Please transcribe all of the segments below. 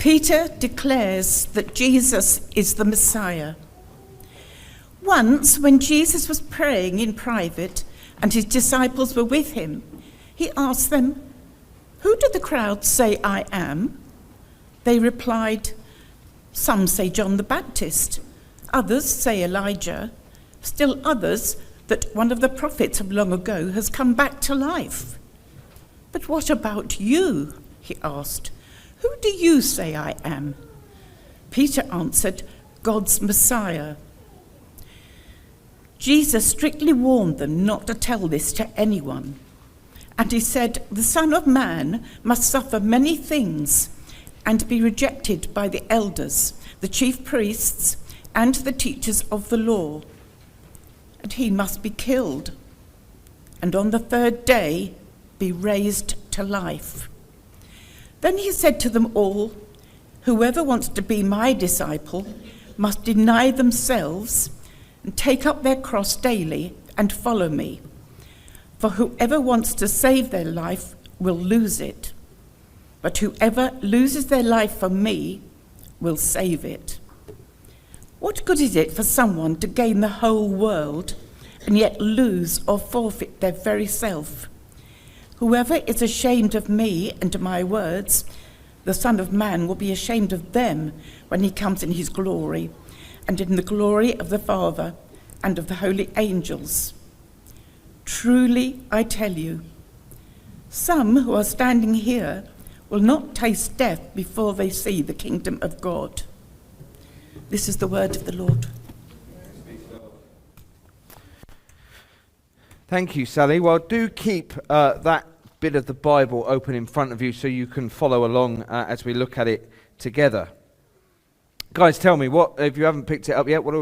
Peter declares that Jesus is the Messiah. Once, when Jesus was praying in private and his disciples were with him, he asked them, "Who do the crowd say I am?" They replied, "Some say John the Baptist, others say Elijah, still others that one of the prophets of long ago has come back to life." "But what about you?" he asked. "Who do you say I am?" Peter answered, "God's Messiah." Jesus strictly warned them not to tell this to anyone. And he said, "The Son of Man must suffer many things and be rejected by the elders, the chief priests, and the teachers of the law. And he must be killed, and on the third day be raised to life." Then he said to them all, "Whoever wants to be my disciple must deny themselves and take up their cross daily and follow me. For whoever wants to save their life will lose it, but whoever loses their life for me will save it. What good is it for someone to gain the whole world and yet lose or forfeit their very self? Whoever is ashamed of me and my words, the Son of Man will be ashamed of them when he comes in his glory, and in the glory of the Father and of the holy angels. Truly, I tell you, some who are standing here will not taste death before they see the kingdom of God." This is the word of the Lord. Thank you, Sally. Well, do keep that bit of the Bible open in front of you so you can follow along as we look at it together. Guys, tell me, what, if you haven't picked it up yet, what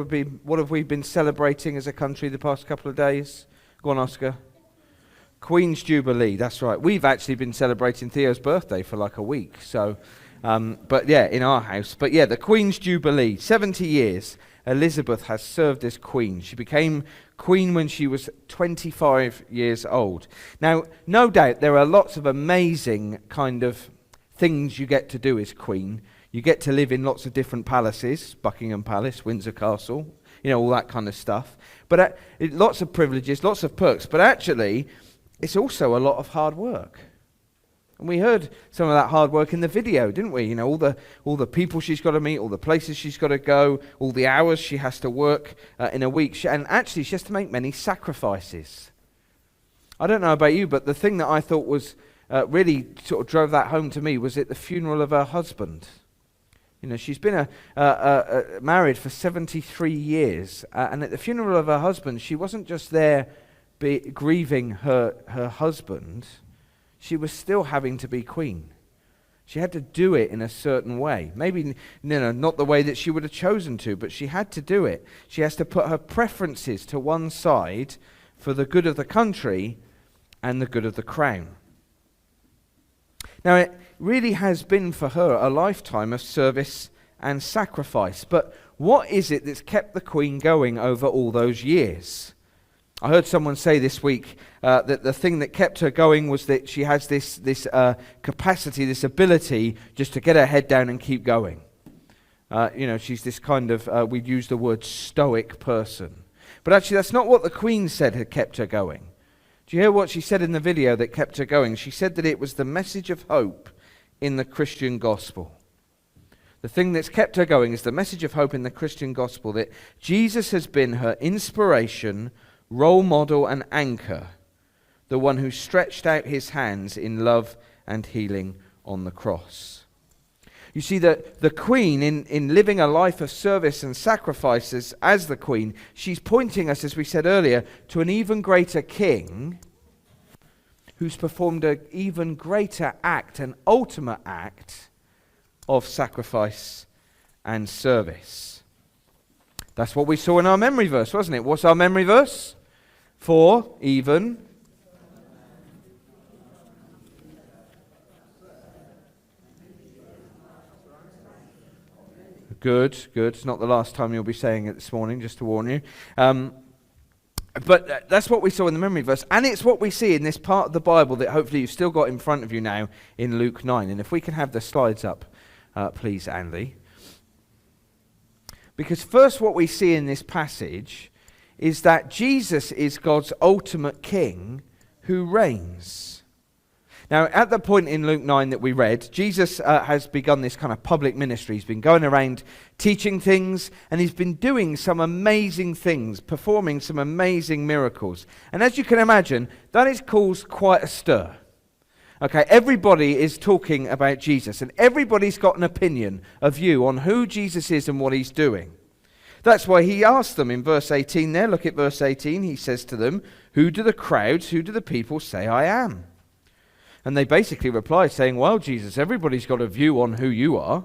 have we been celebrating as a country the past couple of days? Go on, Oscar. Queen's Jubilee, that's right. We've actually been celebrating Theo's birthday for like a week, so, but yeah, in our house. But yeah, the Queen's Jubilee, 70 years Elizabeth has served as queen. She became queen when she was 25 years old. Now, no doubt there are lots of amazing kind of things you get to do as queen. You get to live in lots of different palaces, Buckingham Palace, Windsor Castle, you know, all that kind of stuff. But lots of privileges, lots of perks. But actually, it's also a lot of hard work. And we heard some of that hard work in the video, didn't we? You know, all the people she's got to meet, all the places she's got to go, all the hours she has to work in a week. And actually, she has to make many sacrifices. I don't know about you, but the thing that I thought was really sort of drove that home to me was at the funeral of her husband. You know, she's been married for 73 years, and at the funeral of her husband, she wasn't just there grieving her husband, she was still having to be queen. She had to do it in a certain way. Maybe not the way that she would have chosen to, but she had to do it. She has to put her preferences to one side for the good of the country and the good of the crown. Now, it really has been for her a lifetime of service and sacrifice. But what is it that's kept the Queen going over all those years? I heard someone say this week that the thing that kept her going was that she has this capacity, this ability just to get her head down and keep going. She's this kind of, we'd use the word stoic person. But actually that's not what the Queen said had kept her going. Do you hear what she said in the video that kept her going? She said that it was the message of hope in the Christian gospel. The thing that's kept her going is the message of hope in the Christian gospel, that Jesus has been her inspiration, role model and anchor, the one who stretched out his hands in love and healing on the cross. You see, that the Queen, in living a life of service and sacrifices as the Queen, she's pointing us, as we said earlier, to an even greater King who's performed an even greater act, an ultimate act of sacrifice and service. That's what we saw in our memory verse, wasn't it? What's our memory verse? For even Good. It's not the last time you'll be saying it this morning, just to warn you. But that's what we saw in the memory verse. And it's what we see in this part of the Bible that hopefully you've still got in front of you now in Luke 9. And if we can have the slides up please, Andy. Because first what we see in this passage is that Jesus is God's ultimate king who reigns. Now, at the point in Luke 9 that we read, Jesus has begun this kind of public ministry. He's been going around teaching things, and he's been doing some amazing things, performing some amazing miracles. And as you can imagine, that has caused quite a stir. Okay, everybody is talking about Jesus, and everybody's got an opinion, a view on who Jesus is and what he's doing. That's why he asked them in verse 18 there. Look at verse 18. He says to them, who do the people say I am? And they basically replied saying, well, Jesus, everybody's got a view on who you are.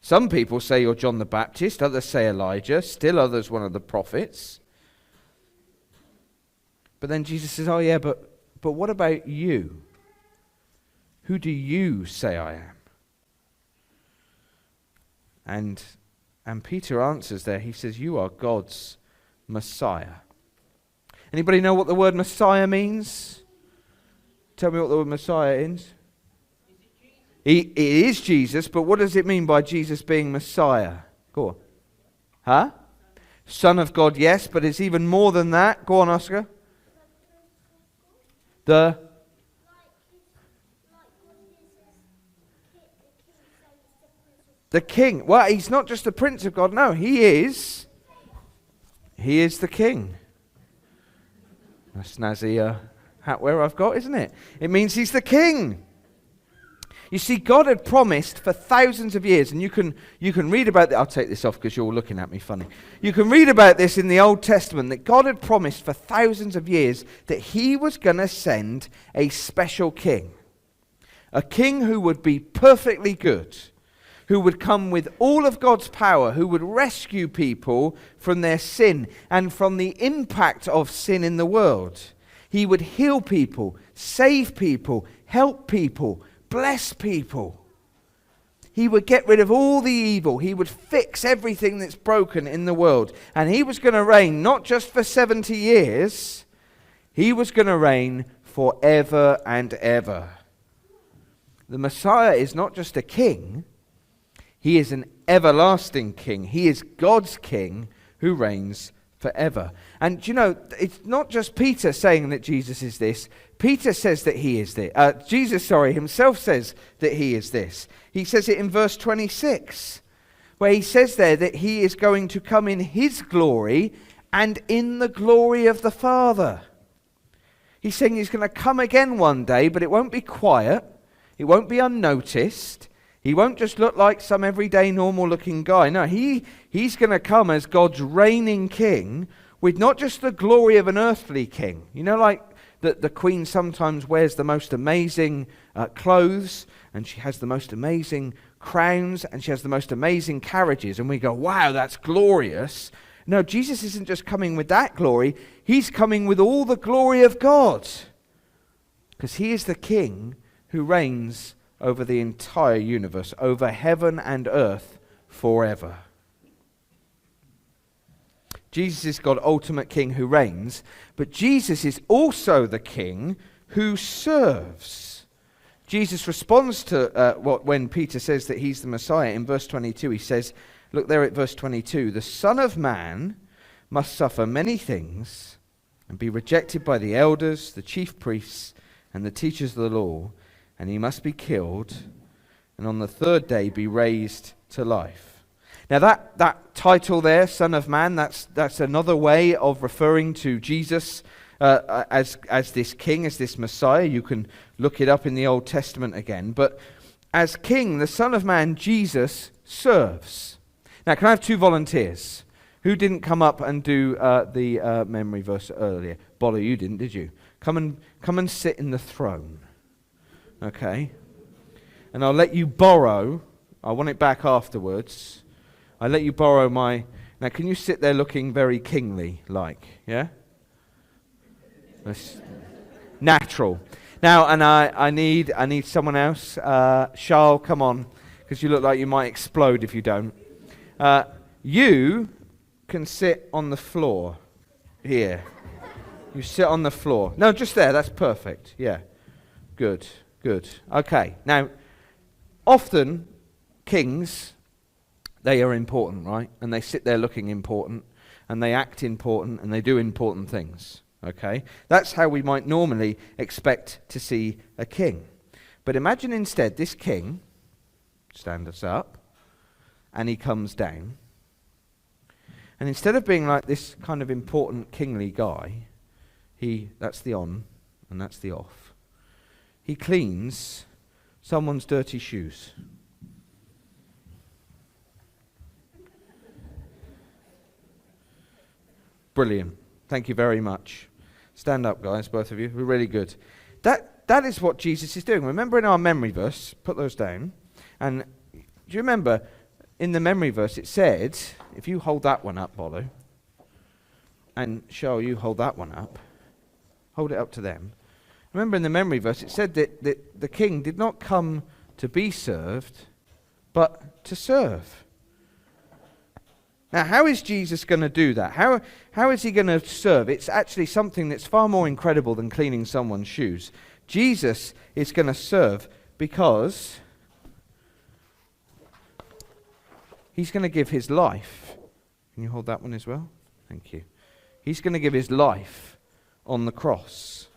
Some people say you're John the Baptist, others say Elijah, still others one of the prophets. But then Jesus says, oh yeah, but what about you? Who do you say I am? And Peter answers there. He says, you are God's Messiah. Anybody know what the word Messiah means? Tell me what the word Messiah is. It is Jesus, but what does it mean by Jesus being Messiah? Go on. Huh? Son of God, yes, but it's even more than that. Go on, Oscar. The king. Well, he's not just the Prince of God. No, he is the king. A snazzy hat wear I've got, isn't it? It means he's the king. You see, God had promised for thousands of years, and you can read about that. I'll take this off because you're all looking at me funny. You can read about this in the Old Testament, that God had promised for thousands of years that he was going to send a special king. A king who would be perfectly good, who would come with all of God's power, who would rescue people from their sin and from the impact of sin in the world. He would heal people, save people, help people, bless people. He would get rid of all the evil. He would fix everything that's broken in the world. And he was going to reign not just for 70 years. He was going to reign forever and ever. The Messiah is not just a king. He is an everlasting king. He is God's king who reigns forever. And you know, it's not just Peter saying that Jesus is this. Peter says that he is this. Himself says that he is this. He says it in verse 26, where he says there that he is going to come in his glory and in the glory of the Father. He's saying he's going to come again one day, but it won't be quiet. It won't be unnoticed. He won't just look like some everyday normal looking guy. No, he's going to come as God's reigning king with not just the glory of an earthly king. You know, like the queen sometimes wears the most amazing clothes, and she has the most amazing crowns, and she has the most amazing carriages, and we go, wow, that's glorious. No, Jesus isn't just coming with that glory. He's coming with all the glory of God, because he is the king who reigns over the entire universe, over heaven and earth forever. Jesus is God's ultimate king who reigns, but Jesus is also the king who serves. Jesus responds to when Peter says that he's the Messiah. In verse 22, he says, look there at verse 22, the Son of Man must suffer many things and be rejected by the elders, the chief priests, and the teachers of the law, and he must be killed, and on the third day be raised to life. Now that title there, Son of Man, that's another way of referring to Jesus as this king, as this Messiah. You can look it up in the Old Testament again. But as king, the Son of Man, Jesus, serves. Now, can I have two volunteers? Who didn't come up and do the memory verse earlier? Bolla, you didn't, did you? Come and sit in the throne. Okay, and I'll let you borrow, I want it back afterwards, I'll let you borrow now can you sit there looking very kingly like, yeah? That's natural. Now, and I need someone else, Charles, come on, because you look like you might explode if you don't. You can sit on the floor, here. You sit on the floor. No, just there, that's perfect, yeah, good. Okay, now, often Kings, they are important, right? And they sit there looking important, and they act important, and they do important things, okay? That's how we might normally expect to see a king. But imagine instead this king stands up, and he comes down, and instead of being like this kind of important kingly guy, that's the on, and that's the off. He cleans someone's dirty shoes. Brilliant. Thank you very much. Stand up, guys, both of you. We're really good. That is what Jesus is doing. Remember in our memory verse, put those down, and do you remember in the memory verse it said, if you hold that one up, Bolo, and Cheryl, you hold that one up, hold it up to them. Remember in the memory verse it said that the king did not come to be served, but to serve. Now, how is Jesus going to do that? How is he going to serve? It's actually something that's far more incredible than cleaning someone's shoes. Jesus is going to serve because he's going to give his life. Can you hold that one as well? Thank you. He's going to give his life on the cross.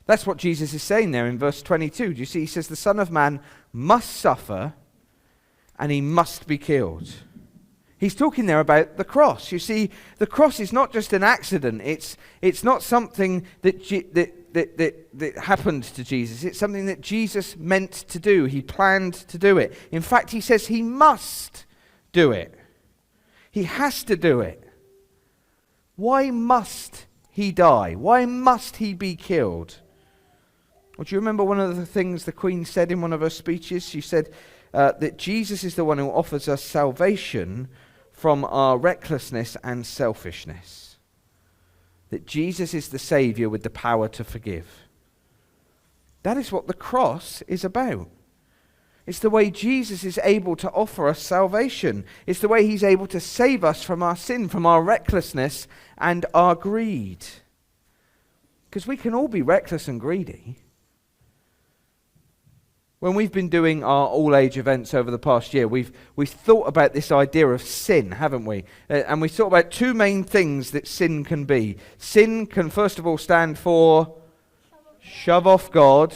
That's what Jesus is saying there in verse 22. Do you see? He says the Son of Man must suffer and he must be killed. He's talking there about the cross. You see, the cross is not just an accident. It's not something that happened to Jesus. It's something that Jesus meant to do. He planned to do it. In fact, he says he must do it. He has to do it. Why must he die? Why must he be killed? Well, do you remember one of the things the Queen said in one of her speeches? She said that Jesus is the one who offers us salvation from our recklessness and selfishness. That Jesus is the Saviour with the power to forgive. That is what the cross is about. It's the way Jesus is able to offer us salvation. It's the way he's able to save us from our sin, from our recklessness and our greed. Because we can all be reckless and greedy. When we've been doing our all-age events over the past year, we've thought about this idea of sin, haven't we? And we thought about two main things that sin can be. Sin can first of all stand for shove off God,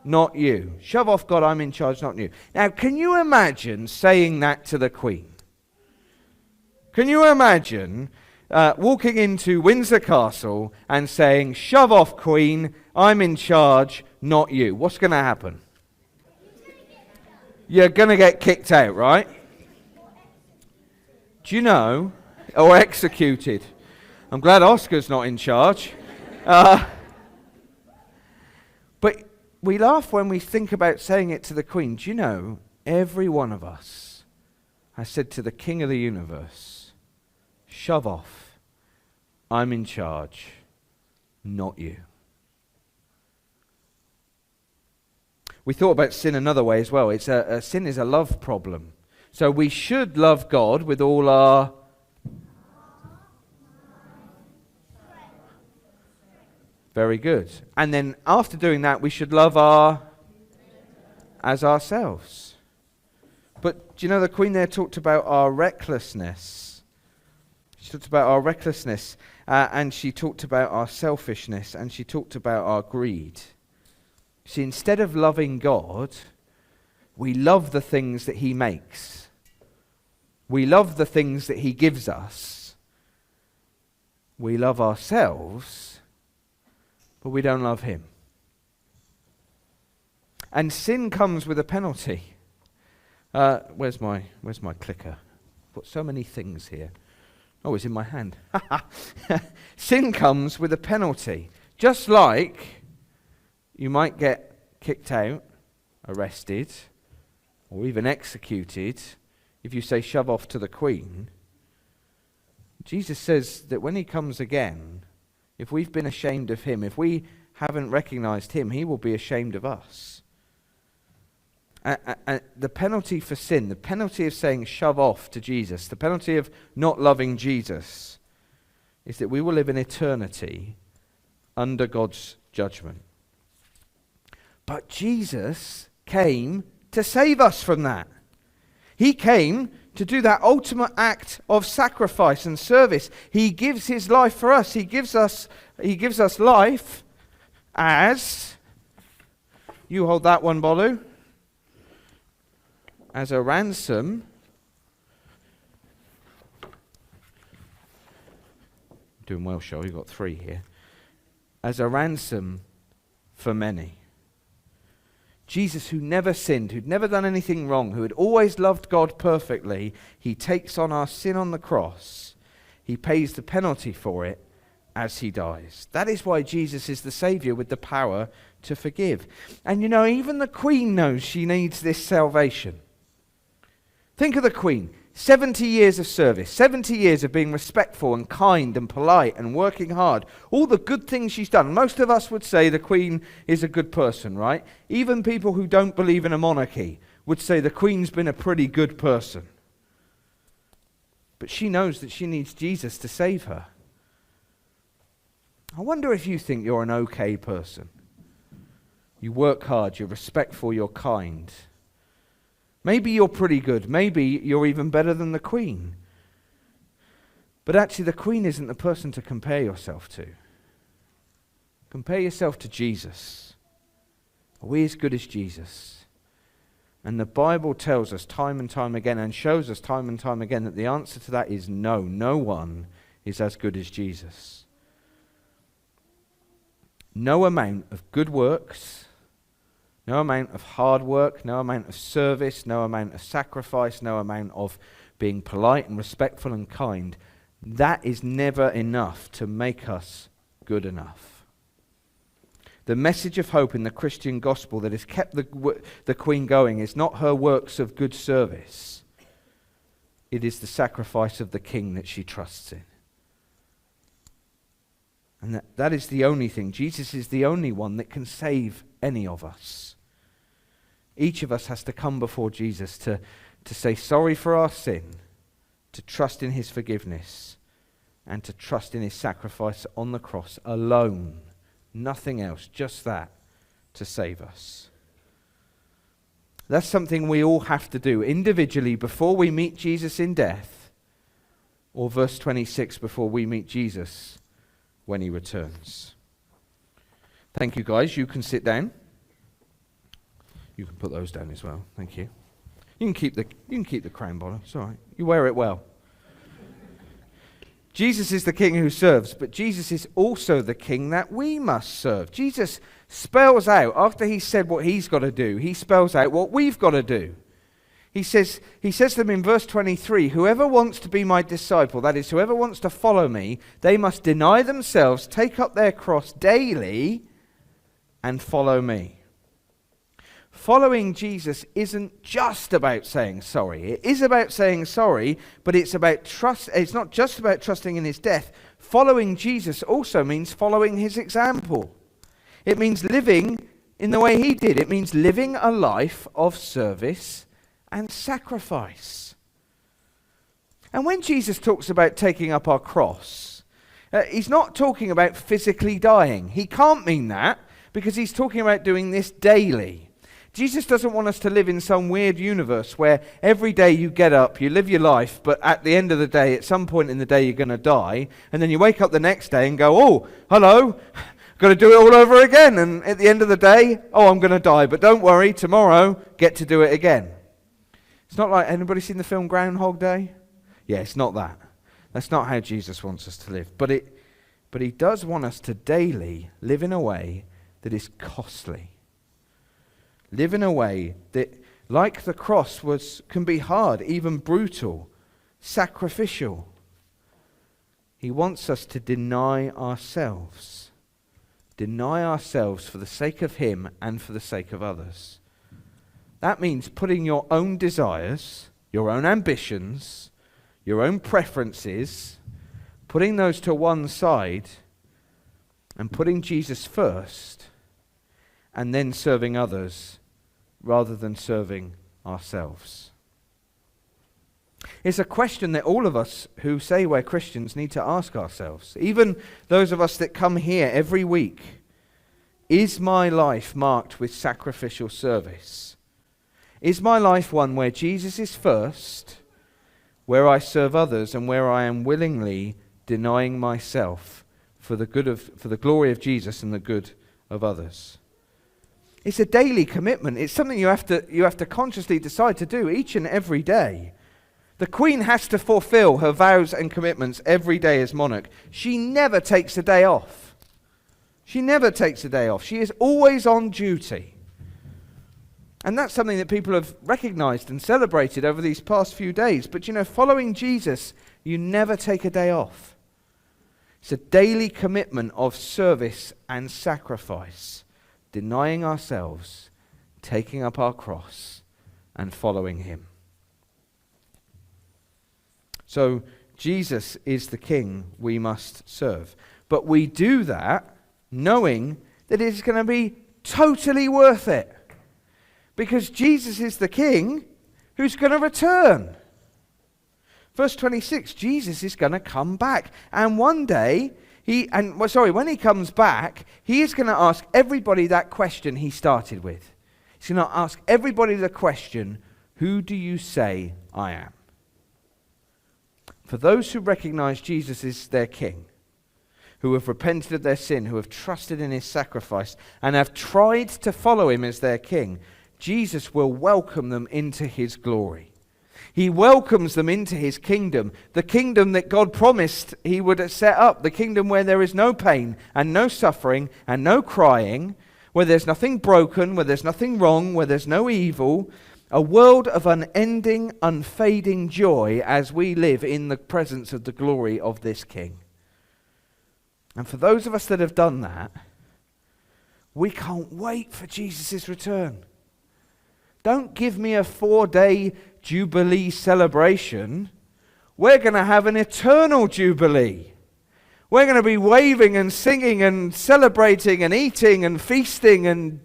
not you. Shove off God, I'm in charge, not you. Now, can you imagine saying that to the Queen? Can you imagine walking into Windsor Castle and saying, shove off Queen, I'm in charge, not you? What's going to happen? You're going to get kicked out, right? Do you know? Or executed. I'm glad Oscar's not in charge. But we laugh when we think about saying it to the Queen. Do you know, every one of us has said to the King of the universe, shove off, I'm in charge, not you. We thought about sin another way as well. Sin is a love problem. So we should love God with all our... Very good. And then after doing that, we should love as ourselves. But do you know the Queen there talked about our recklessness? She talked about our recklessness, and she talked about our selfishness, and she talked about our greed. See, instead of loving God, we love the things that he makes. We love the things that he gives us. We love ourselves, but we don't love him. And sin comes with a penalty. Where's my clicker? Put so many things here. Oh, it's in my hand. Sin comes with a penalty. Just like you might get kicked out, arrested, or even executed if you say shove off to the Queen. Jesus says that when he comes again, if we've been ashamed of him, if we haven't recognized him, he will be ashamed of us. The penalty for sin, the penalty of saying shove off to Jesus, the penalty of not loving Jesus, is that we will live in eternity under God's judgment. But Jesus came to save us from that. He came to do that ultimate act of sacrifice and service. He gives his life for us. He gives us life as, you hold that one, Bolu, as a ransom doing well, Show. You've got 3 here. As a ransom for many. Jesus, who never sinned, who'd never done anything wrong, who had always loved God perfectly, he takes on our sin on the cross. He pays the penalty for it as he dies. That is why Jesus is the Saviour with the power to forgive. And you know, even the Queen knows she needs this salvation. Think of the Queen. 70 years of service, 70 years of being respectful and kind and polite and working hard. All the good things she's done. Most of us would say the Queen is a good person, right? Even people who don't believe in a monarchy would say the Queen's been a pretty good person. But she knows that she needs Jesus to save her. I wonder if you think you're an okay person. You work hard, you're respectful, you're kind. Maybe you're pretty good. Maybe you're even better than the Queen. But actually, the Queen isn't the person to compare yourself to. Compare yourself to Jesus. Are we as good as Jesus? And the Bible tells us time and time again, and shows us time and time again, that the answer to that is no. No one is as good as Jesus. No amount of good works, no amount of hard work, no amount of service, no amount of sacrifice, no amount of being polite and respectful and kind, that is never enough to make us good enough. The message of hope in the Christian gospel that has kept the Queen going is not her works of good service. It is the sacrifice of the King that she trusts in. And that is the only thing. Jesus is the only one that can save any of us. Each of us has to come before Jesus to say sorry for our sin, to trust in his forgiveness, and to trust in his sacrifice on the cross alone. Nothing else, just that, to save us. That's something we all have to do individually before we meet Jesus in death, or verse 26, before we meet Jesus when he returns. Thank you, guys. You can sit down. You can put those down as well. Thank you. You can keep the crown, Bono. It's all right. You wear it well. Jesus is the King who serves, but Jesus is also the King that we must serve. Jesus spells out, after he said what he's got to do, he spells out what we've got to do. He says to them in verse 23, whoever wants to be my disciple, that is, whoever wants to follow me, they must deny themselves, take up their cross daily, and follow me. Following Jesus isn't just about saying sorry. It is about saying sorry, but it's about trust. It's not just about trusting in his death. Following Jesus also means following his example. It means living in the way he did. It means living a life of service and sacrifice. And when Jesus talks about taking up our cross, he's not talking about physically dying. He can't mean that, because he's talking about doing this daily. Jesus doesn't want us to live in some weird universe where every day you get up, you live your life, but at the end of the day, at some point in the day, you're going to die. And then you wake up the next day and go, oh, hello, got to do it all over again. And at the end of the day, oh, I'm going to die. But don't worry, tomorrow, get to do it again. It's not like, anybody seen the film Groundhog Day? Yeah, it's not that. That's not how Jesus wants us to live. But he does want us to daily live in a way that is costly. Live in a way that, like the cross, can be hard, even brutal, sacrificial. He wants us to deny ourselves. Deny ourselves for the sake of him and for the sake of others. That means putting your own desires, your own ambitions, your own preferences, putting those to one side and putting Jesus first, and then serving others rather than serving ourselves. It's a question that all of us who say we're Christians need to ask ourselves. Even those of us that come here every week. Is my life marked with sacrificial service? Is my life one where Jesus is first, where I serve others, and where I am willingly denying myself for the glory of Jesus and the good of others? It's a daily commitment. It's something you have to consciously decide to do each and every day. The Queen has to fulfill her vows and commitments every day as monarch. She never takes a day off. She never takes a day off. She is always on duty. And that's something that people have recognized and celebrated over these past few days. But following Jesus, you never take a day off. It's a daily commitment of service and sacrifice, denying ourselves, taking up our cross, and following him. So Jesus is the King we must serve. But we do that knowing that it's going to be totally worth it. Because Jesus is the King who's going to return. Verse 26, Jesus is going to come back. And one day, when he comes back, he is going to ask everybody that question he started with. He's going to ask everybody the question, who do you say I am? For those who recognize Jesus as their King, who have repented of their sin, who have trusted in his sacrifice, and have tried to follow him as their King, Jesus will welcome them into his glory. He welcomes them into his kingdom, the kingdom that God promised he would set up, the kingdom where there is no pain and no suffering and no crying, where there's nothing broken, where there's nothing wrong, where there's no evil, a world of unending, unfading joy as we live in the presence of the glory of this King. And for those of us that have done that, we can't wait for Jesus' return. Don't give me a 4-day Jubilee celebration. We're going to have an eternal Jubilee. We're going to be waving and singing and celebrating and eating and feasting and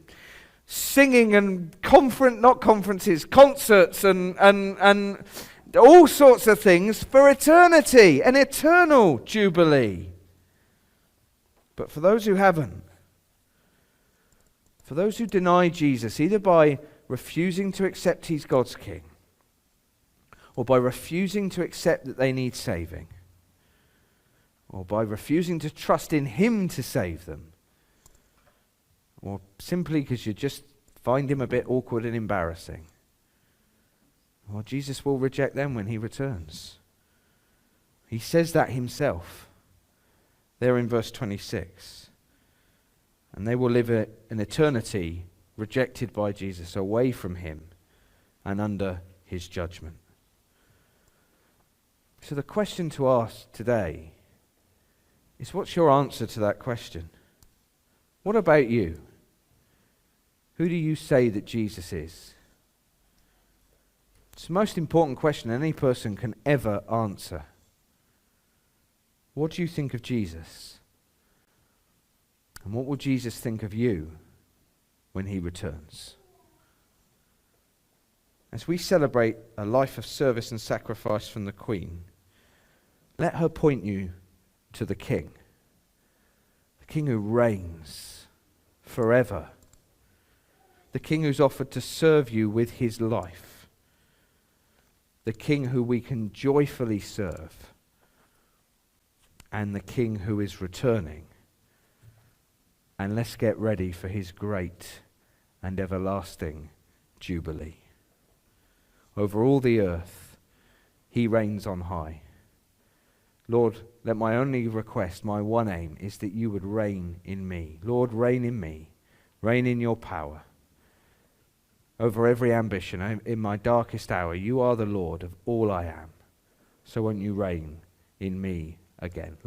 singing and concerts and all sorts of things for eternity, an eternal Jubilee. But for those who haven't, for those who deny Jesus, either by refusing to accept he's God's King, or by refusing to accept that they need saving, or by refusing to trust in him to save them, or simply because you just find him a bit awkward and embarrassing, well, Jesus will reject them when he returns. He says that himself there in verse 26. And they will live an eternity rejected by Jesus, away from him and under his judgment. So the question to ask today is, what's your answer to that question? What about you? Who do you say that Jesus is? It's the most important question any person can ever answer. What do you think of Jesus? And what will Jesus think of you when he returns? As we celebrate a life of service and sacrifice from the Queen, let her point you to the King who reigns forever, the King who's offered to serve you with his life, the King who we can joyfully serve, and the King who is returning. And let's get ready for his great and everlasting Jubilee. Over all the earth, he reigns on high. Lord, let my only request, my one aim, is that you would reign in me. Lord, reign in me. Reign in your power. Over every ambition, in my darkest hour, you are the Lord of all I am. So won't you reign in me again?